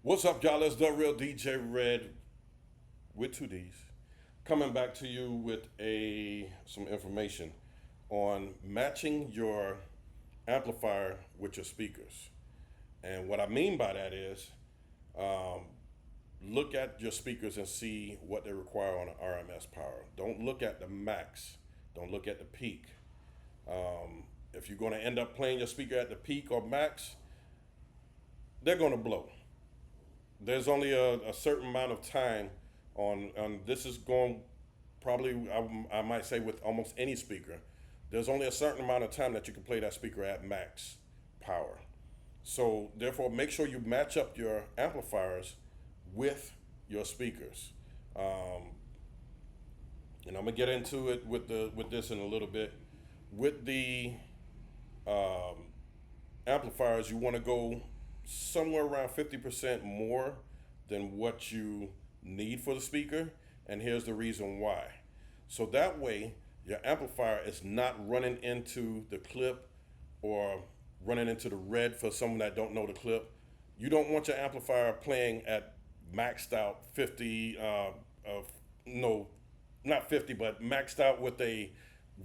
What's up, y'all? It's the real DJ Red with two D's, coming back to you with a some information on matching your amplifier with your speakers. And what I mean by that is, um, look at your speakers and see what they require on an RMS power. Don't look at the max. Don't look at the peak. If you're going to end up playing your speaker at the peak or max, they're going to blow. There's only a certain amount of time on this is going probably I might say with almost any speaker. There's only a certain amount of time that you can play that speaker at max power. So therefore, make sure you match up your amplifiers with your speakers. Um, and I'm gonna get into it with this in a little bit. With the um, amplifiers, you want to go somewhere around 50% more than what you need for the speaker. And here's the reason why. So that way, your amplifier is not running into the clip or running into the red for someone that don't know the clip. You don't want your amplifier playing at maxed out 50, of no, not 50, but maxed out with a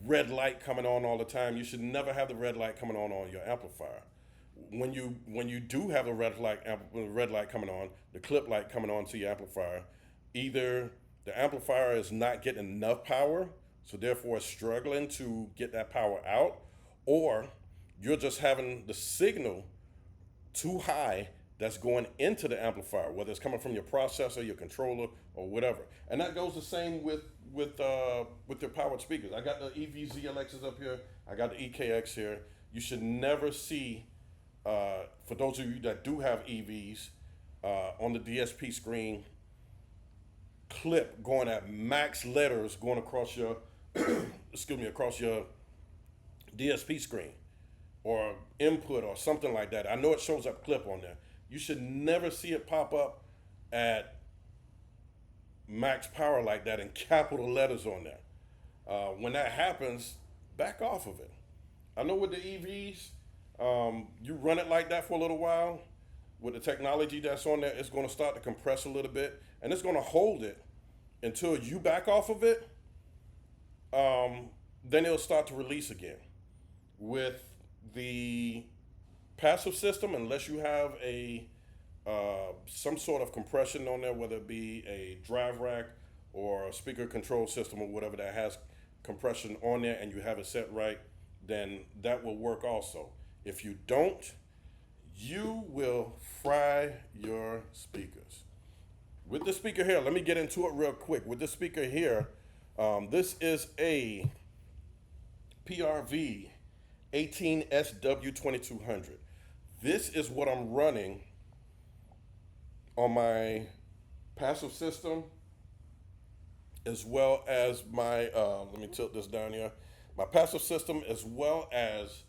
red light coming on all the time. You should never have the red light coming on your amplifier. When you do have a red light coming on, the clip light coming on to your amplifier, either the amplifier is not getting enough power, so therefore it's struggling to get that power out, or you're just having the signal too high that's going into the amplifier, whether it's coming from your processor, your controller, or whatever. And that goes the same with your powered speakers. I got the EVZLXs up here. I got the EKX here. You should never see, for those of you that do have EVs, on the DSP screen, clip going at max letters going across your, across your DSP screen or input or something like that. I know it shows up clip on there. You should never see it pop up at max power like that in capital letters on there. When that happens, back off of it. I know with the EVs, you run it like that for a little while. With the technology that's on there, it's going to start to compress a little bit, and it's going to hold it until you back off of it. Then it'll start to release again. With the passive system, unless you have a some sort of compression on there, whether it be a drive rack or a speaker control system or whatever that has compression on there, and you have it set right, then that will work also. If you don't, you will fry your speakers. With the speaker here, let me get into it real quick. With this speaker here, this is a PRV 18SW2200. This is what I'm running on my passive system, as well as my, let me tilt this down here, my passive system, as well as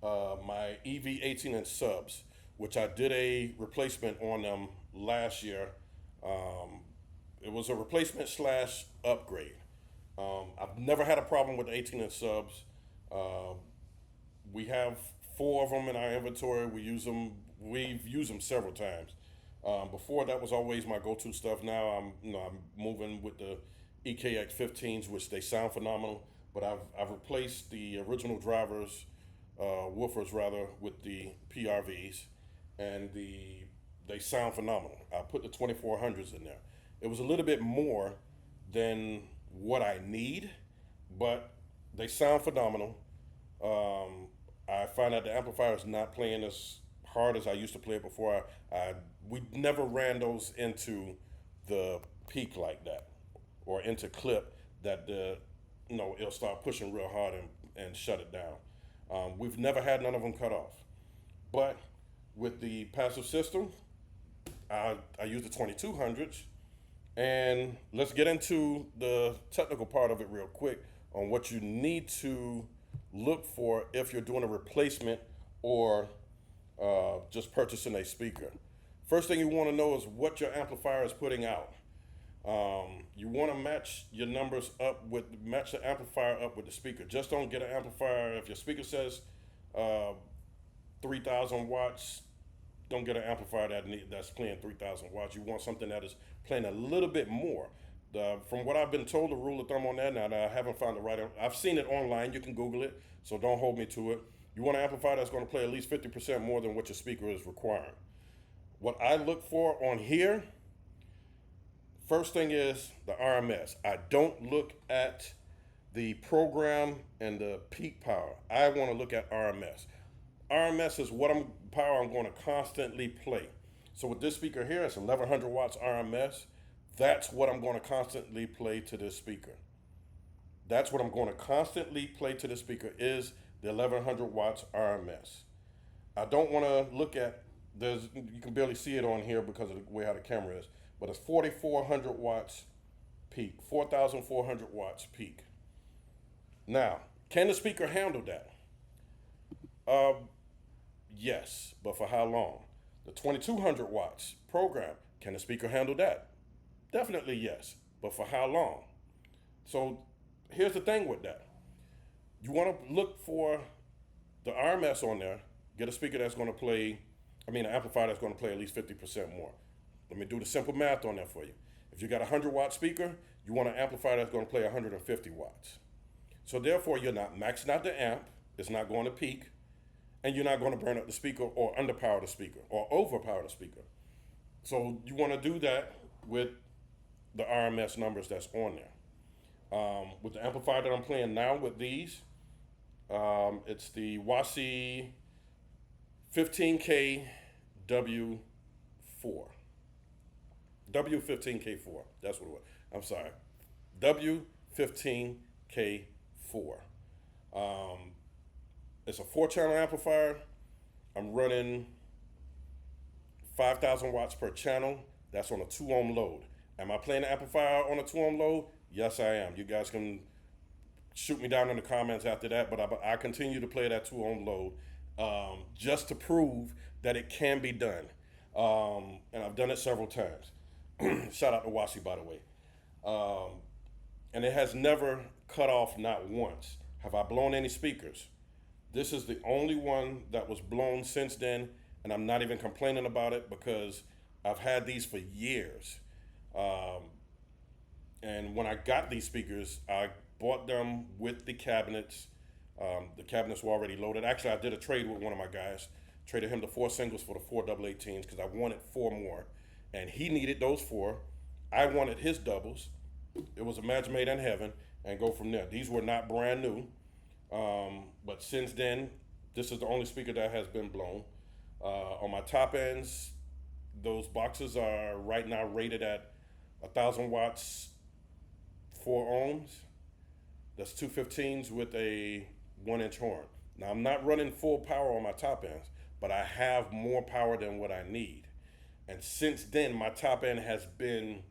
my EV 18-inch subs, which I did a replacement on them last year. It was a replacement slash upgrade. I've never had a problem with the 18-inch subs. We have 4 of them in our inventory. We've used them several times. Before that was always my go-to stuff. Now I'm moving with the EKX 15s, which they sound phenomenal. But I've replaced the original drivers, woofers rather, with the PRVs, and they sound phenomenal. I put the 2400s in there. It was a little bit more than what I need, but they sound phenomenal. I find that the amplifier is not playing as hard as I used to play it before. We never ran those into the peak like that, or into clip that it'll start pushing real hard and shut it down. We've never had none of them cut off. But with the passive system, I use the 2200s, and let's get into the technical part of it real quick on what you need to look for if you're doing a replacement or just purchasing a speaker. First thing you want to know is what your amplifier is putting out. You want to match your numbers match the amplifier up with the speaker. Just don't get an amplifier if your speaker says 3,000 watts. don't get an amplifier that's playing 3,000 watts. You want something that is playing a little bit more. From what I've been told, the rule of thumb on that, now I haven't found the right, I've seen it online, you can Google it, so don't hold me to it. You want an amplifier that's going to play at least 50% more than what your speaker is requiring. What I look for on here, first thing is the RMS. I don't look at the program and the peak power. I want to look at RMS. RMS is what power I'm going to constantly play. So with this speaker here, it's 1100 watts RMS. That's what I'm going to constantly play to this speaker. That's what I'm going to constantly play to the speaker is the 1100 watts RMS. I don't want to look at, you can barely see it on here because of the way how the camera is, but it's 4,400 watts peak, 4,400 watts peak. Now, can the speaker handle that? Yes, but for how long? The 2,200 watts program, can the speaker handle that? Definitely yes, but for how long? So here's the thing with that. You want to look for the RMS on there, get a speaker that's going to play, an amplifier that's going to play at least 50% more. Let me do the simple math on that for you. If you got a 100 watt speaker, you want an amplifier that's going to play 150 watts. So therefore, you're not maxing out the amp, it's not going to peak, and you're not going to burn up the speaker or underpower the speaker or overpower the speaker. So you want to do that with the RMS numbers that's on there. With the amplifier that I'm playing now with these, it's the WASI 15K W4. W15K4, that's what it was. I'm sorry. W15K4. It's a 4-channel amplifier. I'm running 5,000 watts per channel. That's on a 2 ohm load. Am I playing the amplifier on a 2 ohm load? Yes, I am. You guys can shoot me down in the comments after that, but I continue to play that 2 ohm load just to prove that it can be done. And I've done it several times. Shout out to Wasi, by the way. And it has never cut off, not once. Have I blown any speakers? This is the only one that was blown since then, and I'm not even complaining about it because I've had these for years. And when I got these speakers, I bought them with the cabinets. The cabinets were already loaded. Actually, I did a trade with one of my guys. Traded him the 4 singles for the 4 double 18s because I wanted 4 more. And he needed those 4. I wanted his doubles. It was a match made in heaven, and go from there. These were not brand new. But since then, this is the only speaker that has been blown. On my top ends, those boxes are right now rated at 1,000 watts, 4 ohms. That's 215s with a 1-inch horn. Now, I'm not running full power on my top ends, but I have more power than what I need. And since then, my top end has been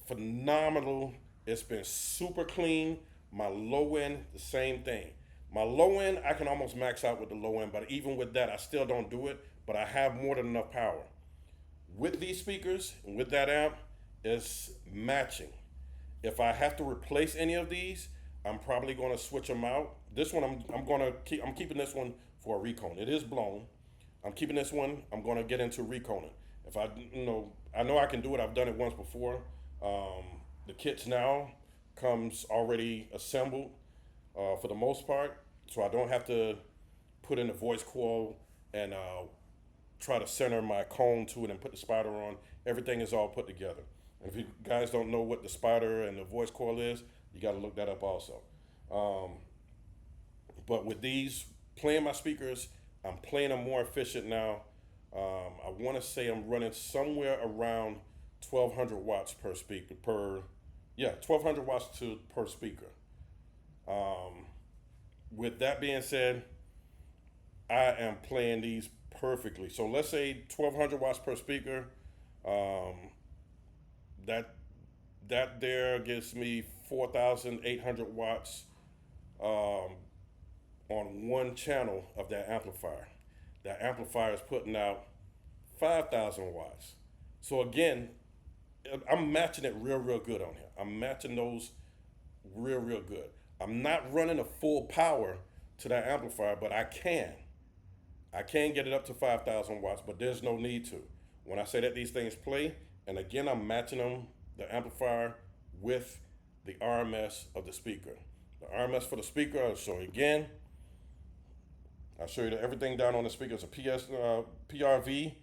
phenomenal. It's been super clean. My low end, the same thing. My low end, I can almost max out with the low end, but even with that, I still don't do it, but I have more than enough power. With these speakers, and with that amp, it's matching. If I have to replace any of these, I'm probably gonna switch them out. This one, I'm keeping this one for a recone. It is blown. I'm keeping this one, I'm gonna get into reconing. If I know I can do it, I've done it once before. The kits now comes already assembled for the most part, so I don't have to put in the voice coil and try to center my cone to it and put the spider on. Everything is all put together. And if you guys don't know what the spider and the voice coil is, you got to look that up also. But with these, playing my speakers, I'm playing them more efficient now. I want to say I'm running somewhere around 1,200 watts per speaker, 1,200 watts per speaker. With that being said, I am playing these perfectly. So let's say 1,200 watts per speaker. That there gives me 4,800 watts on one channel of that amplifier. That amplifier is putting out 5,000 watts. So again, I'm matching it real good on here. I'm matching those real good. I'm not running a full power to that amplifier, but I can I can get it up to 5,000 watts, but there's no need to. When I say that these things play, and again, I'm matching them, the amplifier, with the RMS of the speaker. The RMS for the speaker, I'll show you again. I'll show you that everything down on the speaker is a PRV,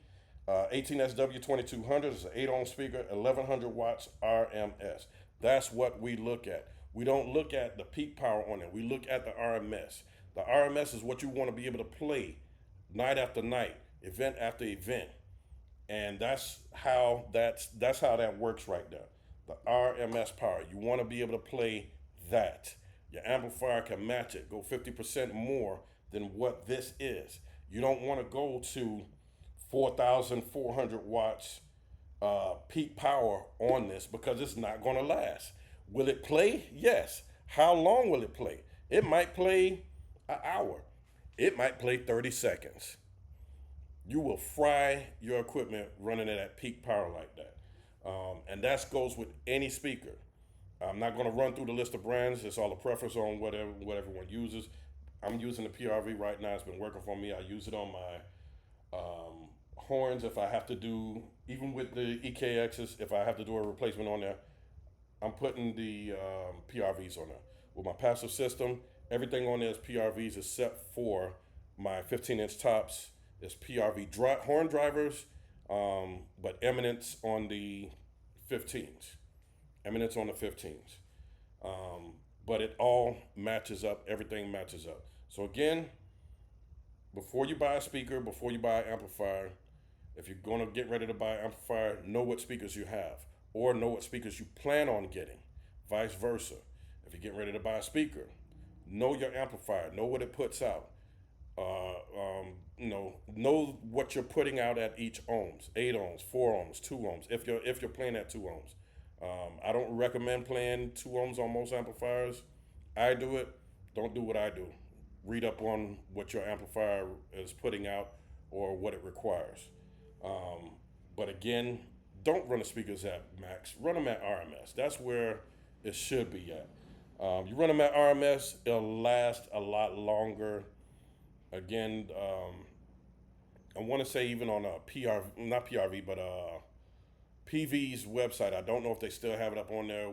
18SW2200 is an 8 ohm speaker, 1100 watts RMS. That's what we look at. We don't look at the peak power on it. We look at the RMS. The RMS is what you want to be able to play night after night, event after event, and that's how that works right there. The RMS power. You want to be able to play that. Your amplifier can match it. Go 50% more than what this is. You don't want to go to 4,400 watts peak power on this because it's not going to last. Will it play? Yes. How long will it play? It might play an hour. It might play 30 seconds. You will fry your equipment running it at peak power like that. And that goes with any speaker. I'm not going to run through the list of brands. It's all a preference on what everyone uses. I'm using the PRV right now. It's been working for me. I use it on my horns if I have to do, even with the EKXs, if I have to do a replacement on there, I'm putting the PRVs on there. With my passive system, everything on there is PRVs except for my 15-inch tops. It's PRV horn drivers, but eminence on the 15s. Eminence on the 15s. But it all matches up. Everything matches up. So again, before you buy a speaker, before you buy an amplifier, if you're going to get ready to buy an amplifier, know what speakers you have or know what speakers you plan on getting, vice versa. If you're getting ready to buy a speaker, know your amplifier, know what it puts out. Know what you're putting out at each ohms, 8 ohms, 4 ohms, 2 ohms, if you're playing at 2 ohms. I don't recommend playing 2 ohms on most amplifiers. I do it. Don't do what I do. Read up on what your amplifier is putting out or what it requires. But again, don't run the speakers at max. Run them at RMS. That's where it should be at. You run them at RMS, it'll last a lot longer. Again, I want to say even on a not PRV, but PV's website, I don't know if they still have it up on there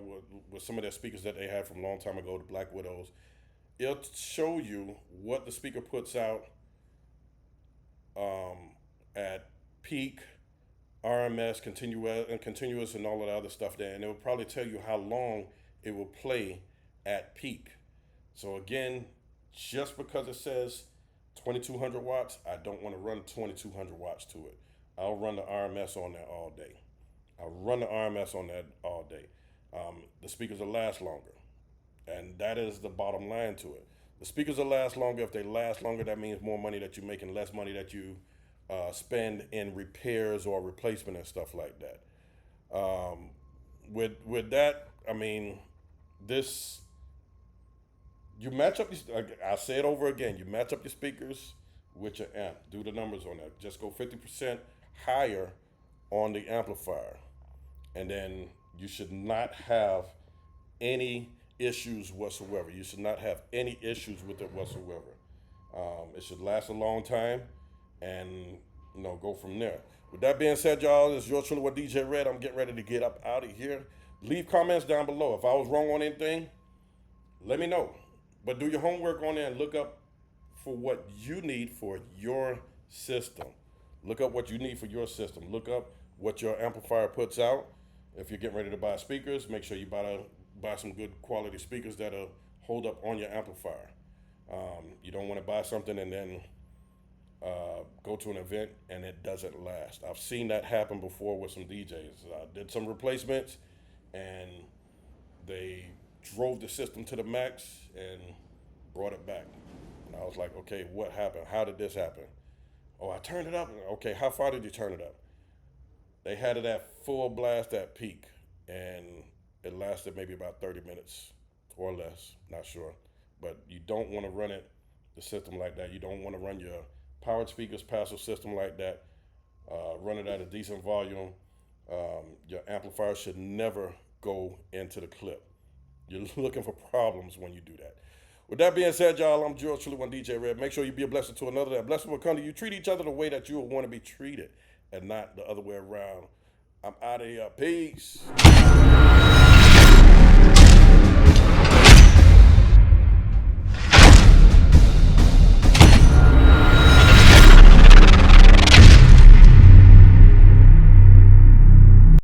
with some of their speakers that they had from a long time ago, the Black Widows. It'll show you what the speaker puts out at peak, RMS, continuous, and all of the other stuff there. And it will probably tell you how long it will play at peak. So again, just because it says 2,200 watts, I don't want to run 2,200 watts to it. I'll run the RMS on that all day. I'll run the RMS on that all day. The speakers will last longer. And that is the bottom line to it. The speakers will last longer. If they last longer, that means more money that you make and less money that you spend in repairs or replacement and stuff like that. With that, I mean, this, you match up, I'll say it over again, you match up your speakers with your amp. Do the numbers on that. Just go 50% higher on the amplifier. And then you should not have any issues whatsoever. You should not have any issues with it whatsoever. It should last a long time and go from there. With that being said, y'all, this is your truly with DJ Red. I'm getting ready to get up out of here. Leave comments down below. If I was wrong on anything, let me know. But do your homework on there and look up for what you need for your system. Look up what you need for your system. Look up what your amplifier puts out. If you're getting ready to buy speakers, make sure you buy some good quality speakers that'll hold up on your amplifier. You don't want to buy something and then go to an event and it doesn't last. I've seen that happen before with some DJs. I did some replacements and they drove the system to the max and brought it back. And I was like, okay, what happened? How did this happen? Oh, I turned it up. Okay, how far did you turn it up? They had it at full blast at peak, and it lasted maybe about 30 minutes or less, not sure. But you don't want to run the system like that. You don't want to run your powered speakers passive system like that. Run it at a decent volume. Your amplifier should never go into the clip. You're looking for problems when you do that. With that being said, y'all, I'm George Truly One DJ Red. Make sure you be a blessing to another. That blessing will come to you. Treat each other the way that you will want to be treated and not the other way around. I'm out of here. Peace.